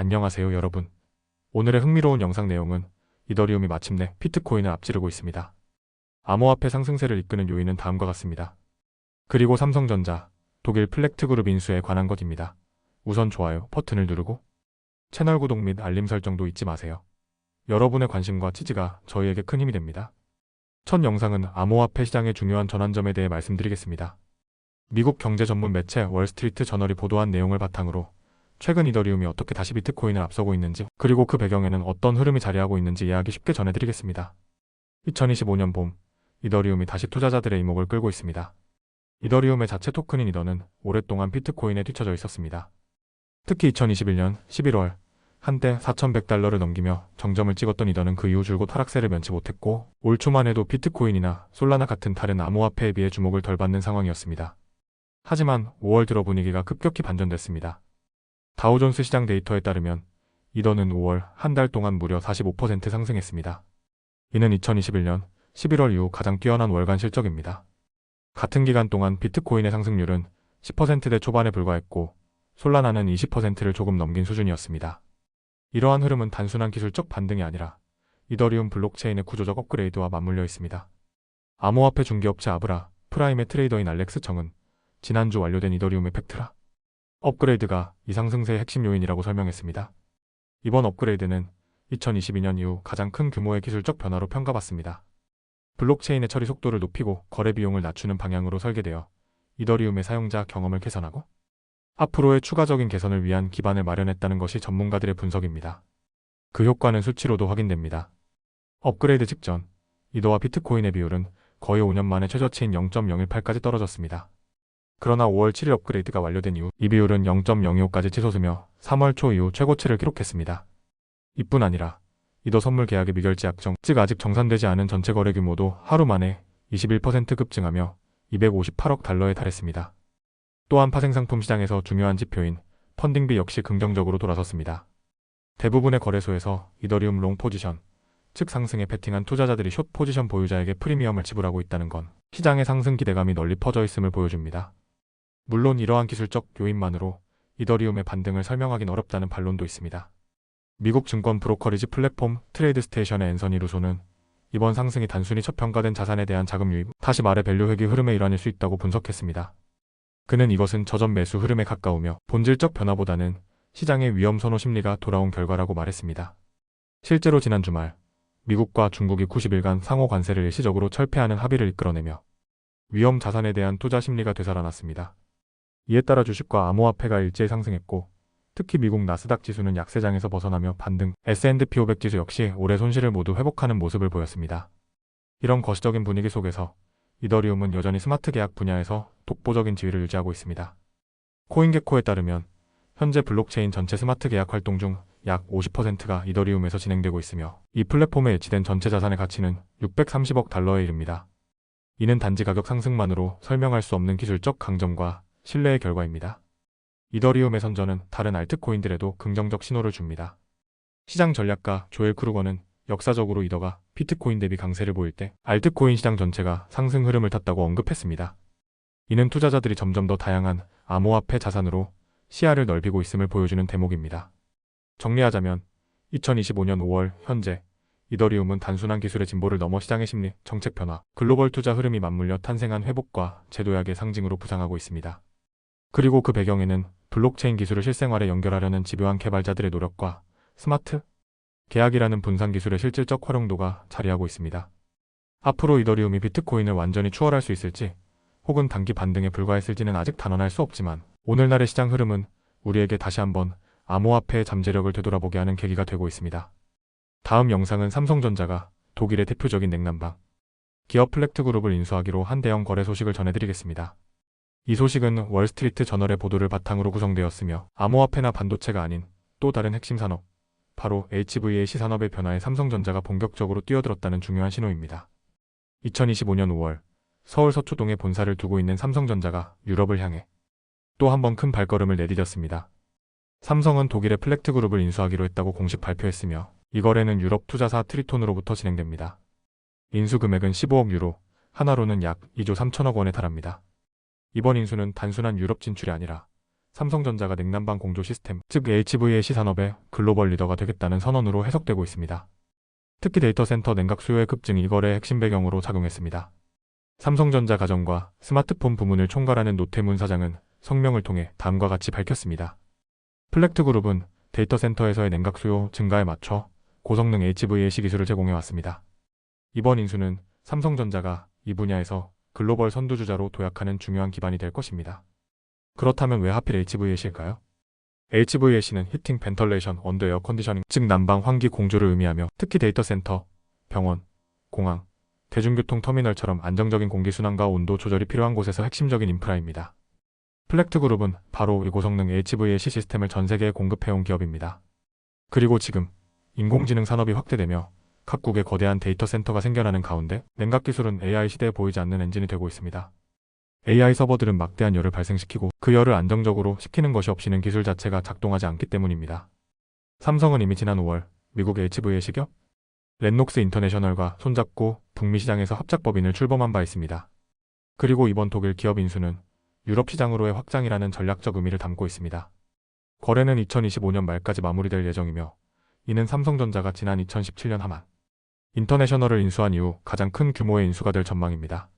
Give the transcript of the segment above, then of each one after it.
안녕하세요 여러분. 오늘의 흥미로운 영상 내용은 이더리움이 마침내 비트코인을 앞지르고 있습니다. 암호화폐 상승세를 이끄는 요인은 다음과 같습니다. 그리고 삼성전자, 독일 플렉트그룹 인수에 관한 것입니다. 우선 좋아요 버튼을 누르고 채널 구독 및 알림 설정도 잊지 마세요. 여러분의 관심과 지지가 저희에게 큰 힘이 됩니다. 첫 영상은 암호화폐 시장의 중요한 전환점에 대해 말씀드리겠습니다. 미국 경제 전문 매체 월스트리트 저널이 보도한 내용을 바탕으로 최근 이더리움이 어떻게 다시 비트코인을 앞서고 있는지, 그리고 그 배경에는 어떤 흐름이 자리하고 있는지 이야기 쉽게 전해드리겠습니다. 2025년 봄, 이더리움이 다시 투자자들의 이목을 끌고 있습니다. 이더리움의 자체 토큰인 이더는 오랫동안 비트코인에 뒤처져 있었습니다. 특히 2021년 11월 한때 4,100달러를 넘기며 정점을 찍었던 이더는 그 이후 줄곧 하락세를 면치 못했고, 올 초만 해도 비트코인이나 솔라나 같은 다른 암호화폐에 비해 주목을 덜 받는 상황이었습니다. 하지만 5월 들어 분위기가 급격히 반전됐습니다. 다우존스 시장 데이터에 따르면 이더는 5월 한 달 동안 무려 45% 상승했습니다. 이는 2021년 11월 이후 가장 뛰어난 월간 실적입니다. 같은 기간 동안 비트코인의 상승률은 10%대 초반에 불과했고, 솔라나는 20%를 조금 넘긴 수준이었습니다. 이러한 흐름은 단순한 기술적 반등이 아니라 이더리움 블록체인의 구조적 업그레이드와 맞물려 있습니다. 암호화폐 중개업체 아브라 프라임의 트레이더인 알렉스 정은 지난주 완료된 이더리움 에펙트라 업그레이드가 이 상승세의 핵심 요인이라고 설명했습니다. 이번 업그레이드는 2022년 이후 가장 큰 규모의 기술적 변화로 평가받습니다. 블록체인의 처리 속도를 높이고 거래 비용을 낮추는 방향으로 설계되어 이더리움의 사용자 경험을 개선하고 앞으로의 추가적인 개선을 위한 기반을 마련했다는 것이 전문가들의 분석입니다. 그 효과는 수치로도 확인됩니다. 업그레이드 직전 이더와 비트코인의 비율은 거의 5년 만에 최저치인 0.018까지 떨어졌습니다. 그러나 5월 7일 업그레이드가 완료된 이후 이 비율은 0.025까지 치솟으며 3월 초 이후 최고치를 기록했습니다. 이뿐 아니라 이더 선물 계약의 미결제 약정, 즉 아직 정산되지 않은 전체 거래 규모도 하루 만에 21% 급증하며 258억 달러에 달했습니다. 또한 파생상품 시장에서 중요한 지표인 펀딩비 역시 긍정적으로 돌아섰습니다. 대부분의 거래소에서 이더리움 롱 포지션, 즉 상승에 베팅한 투자자들이 숏 포지션 보유자에게 프리미엄을 지불하고 있다는 건 시장의 상승 기대감이 널리 퍼져 있음을 보여줍니다. 물론 이러한 기술적 요인만으로 이더리움의 반등을 설명하긴 어렵다는 반론도 있습니다. 미국 증권 브로커리지 플랫폼 트레이드 스테이션의 앤서니 루소는 이번 상승이 단순히 저평가된 자산에 대한 자금 유입, 다시 말해 밸류 회귀 흐름의 일환일 수 있다고 분석했습니다. 그는 이것은 저점 매수 흐름에 가까우며 본질적 변화보다는 시장의 위험 선호 심리가 돌아온 결과라고 말했습니다. 실제로 지난 주말 미국과 중국이 90일간 상호 관세를 일시적으로 철폐하는 합의를 이끌어내며 위험 자산에 대한 투자 심리가 되살아났습니다. 이에 따라 주식과 암호화폐가 일제히 상승했고, 특히 미국 나스닥 지수는 약세장에서 벗어나며 반등, S&P 500 지수 역시 올해 손실을 모두 회복하는 모습을 보였습니다. 이런 거시적인 분위기 속에서 이더리움은 여전히 스마트 계약 분야에서 독보적인 지위를 유지하고 있습니다. 코인게코에 따르면 현재 블록체인 전체 스마트 계약 활동 중 약 50%가 이더리움에서 진행되고 있으며, 이 플랫폼에 예치된 전체 자산의 가치는 630억 달러에 이릅니다. 이는 단지 가격 상승만으로 설명할 수 없는 기술적 강점과 신뢰의 결과입니다. 이더리움의 선전은 다른 알트코인들에도 긍정적 신호를 줍니다. 시장 전략가 조엘 크루거는 역사적으로 이더가 비트코인 대비 강세를 보일 때 알트코인 시장 전체가 상승 흐름을 탔다고 언급했습니다. 이는 투자자들이 점점 더 다양한 암호화폐 자산으로 시야를 넓히고 있음을 보여주는 대목입니다. 정리하자면 2025년 5월 현재 이더리움은 단순한 기술의 진보를 넘어 시장의 심리, 정책 변화, 글로벌 투자 흐름이 맞물려 탄생한 회복과 제도약의 상징으로 부상하고 있습니다. 그리고 그 배경에는 블록체인 기술을 실생활에 연결하려는 집요한 개발자들의 노력과 스마트 계약이라는 분산 기술의 실질적 활용도가 자리하고 있습니다. 앞으로 이더리움이 비트코인을 완전히 추월할 수 있을지, 혹은 단기 반등에 불과했을지는 아직 단언할 수 없지만, 오늘날의 시장 흐름은 우리에게 다시 한번 암호화폐의 잠재력을 되돌아보게 하는 계기가 되고 있습니다. 다음 영상은 삼성전자가 독일의 대표적인 냉난방 기업 플렉트그룹을 인수하기로 한 대형 거래 소식을 전해드리겠습니다. 이 소식은 월스트리트 저널의 보도를 바탕으로 구성되었으며, 암호화폐나 반도체가 아닌 또 다른 핵심 산업, 바로 HVAC 산업의 변화에 삼성전자가 본격적으로 뛰어들었다는 중요한 신호입니다. 2025년 5월 서울 서초동에 본사를 두고 있는 삼성전자가 유럽을 향해 또 한 번 큰 발걸음을 내디뎠습니다. 삼성은 독일의 플렉트그룹을 인수하기로 했다고 공식 발표했으며, 이 거래는 유럽 투자사 트리톤으로부터 진행됩니다. 인수 금액은 15억 유로, 하나로는 약 2조 3천억 원에 달합니다. 이번 인수는 단순한 유럽 진출이 아니라 삼성전자가 냉난방 공조 시스템, 즉 HVAC 산업의 글로벌 리더가 되겠다는 선언으로 해석되고 있습니다. 특히 데이터 센터 냉각 수요의 급증이 이거래의 핵심 배경으로 작용했습니다. 삼성전자 가전과 스마트폰 부문을 총괄하는 노태문 사장은 성명을 통해 다음과 같이 밝혔습니다. 플렉트그룹은 데이터 센터에서의 냉각 수요 증가에 맞춰 고성능 HVAC 기술을 제공해왔습니다. 이번 인수는 삼성전자가 이 분야에서 글로벌 선두주자로 도약하는 중요한 기반이 될 것입니다. 그렇다면 왜 하필 HVAC일까요? HVAC는 히팅, 벤털레이션, 언더 에어 컨디셔닝, 즉 난방, 환기 공조를 의미하며 특히 데이터 센터, 병원, 공항, 대중교통 터미널처럼 안정적인 공기순환과 온도 조절이 필요한 곳에서 핵심적인 인프라입니다. 플렉트그룹은 바로 이 고성능 HVAC 시스템을 전 세계에 공급해온 기업입니다. 그리고 지금 인공지능 산업이 확대되며 각국의 거대한 데이터 센터가 생겨나는 가운데 냉각 기술은 AI 시대에 보이지 않는 엔진이 되고 있습니다. AI 서버들은 막대한 열을 발생시키고 그 열을 안정적으로 식히는 것이 없이는 기술 자체가 작동하지 않기 때문입니다. 삼성은 이미 지난 5월 미국 HVAC 기업 렌녹스 인터내셔널과 손잡고 북미 시장에서 합작법인을 출범한 바 있습니다. 그리고 이번 독일 기업 인수는 유럽 시장으로의 확장이라는 전략적 의미를 담고 있습니다. 거래는 2025년 말까지 마무리될 예정이며 이는 삼성전자가 지난 2017년 하만 인터내셔널을 인수한 이후 가장 큰 규모의 인수가 될 전망입니다.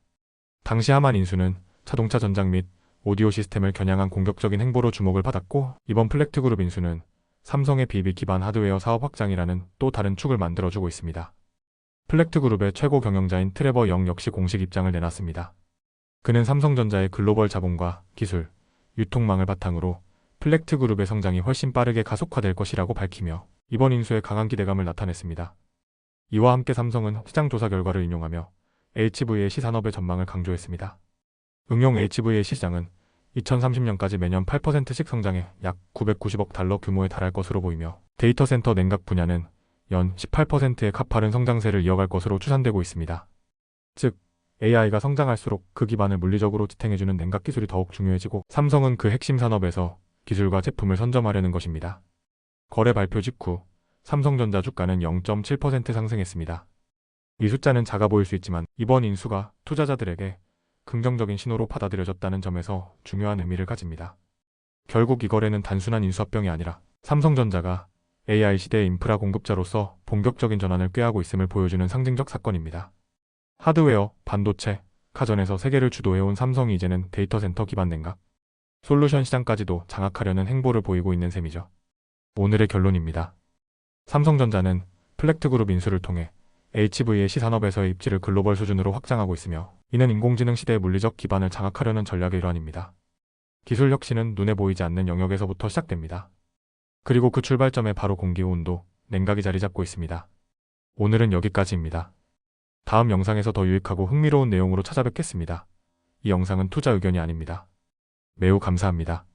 당시 하만 인수는 자동차 전장 및 오디오 시스템을 겨냥한 공격적인 행보로 주목을 받았고 이번 플렉트그룹 인수는 삼성의 비비 기반 하드웨어 사업 확장이라는 또 다른 축을 만들어주고 있습니다. 플렉트그룹의 최고 경영자인 트레버 영 역시 공식 입장을 내놨습니다. 그는 삼성전자의 글로벌 자본과 기술, 유통망을 바탕으로 플렉트그룹의 성장이 훨씬 빠르게 가속화될 것이라고 밝히며 이번 인수에 강한 기대감을 나타냈습니다. 이와 함께 삼성은 시장 조사 결과를 인용하며 HVAC 산업의 전망을 강조했습니다. 응용 HVAC 시장은 2030년까지 매년 8%씩 성장해 약 990억 달러 규모에 달할 것으로 보이며 데이터 센터 냉각 분야는 연 18%의 가파른 성장세를 이어갈 것으로 추산되고 있습니다. 즉, AI가 성장할수록 그 기반을 물리적으로 지탱해주는 냉각 기술이 더욱 중요해지고 삼성은 그 핵심 산업에서 기술과 제품을 선점하려는 것입니다. 거래 발표 직후 삼성전자 주가는 0.7% 상승했습니다. 이 숫자는 작아 보일 수 있지만 이번 인수가 투자자들에게 긍정적인 신호로 받아들여졌다는 점에서 중요한 의미를 가집니다. 결국 이 거래는 단순한 인수합병이 아니라 삼성전자가 AI 시대의 인프라 공급자로서 본격적인 전환을 꾀하고 있음을 보여주는 상징적 사건입니다. 하드웨어, 반도체, 가전에서 세계를 주도해온 삼성이 이제는 데이터 센터 기반 냉각, 솔루션 시장까지도 장악하려는 행보를 보이고 있는 셈이죠. 오늘의 결론입니다. 삼성전자는 플렉트그룹 인수를 통해 HVAC 산업에서의 입지를 글로벌 수준으로 확장하고 있으며 이는 인공지능 시대의 물리적 기반을 장악하려는 전략의 일환입니다. 기술 혁신은 눈에 보이지 않는 영역에서부터 시작됩니다. 그리고 그 출발점에 바로 공기, 온도, 냉각이 자리 잡고 있습니다. 오늘은 여기까지입니다. 다음 영상에서 더 유익하고 흥미로운 내용으로 찾아뵙겠습니다. 이 영상은 투자 의견이 아닙니다. 매우 감사합니다.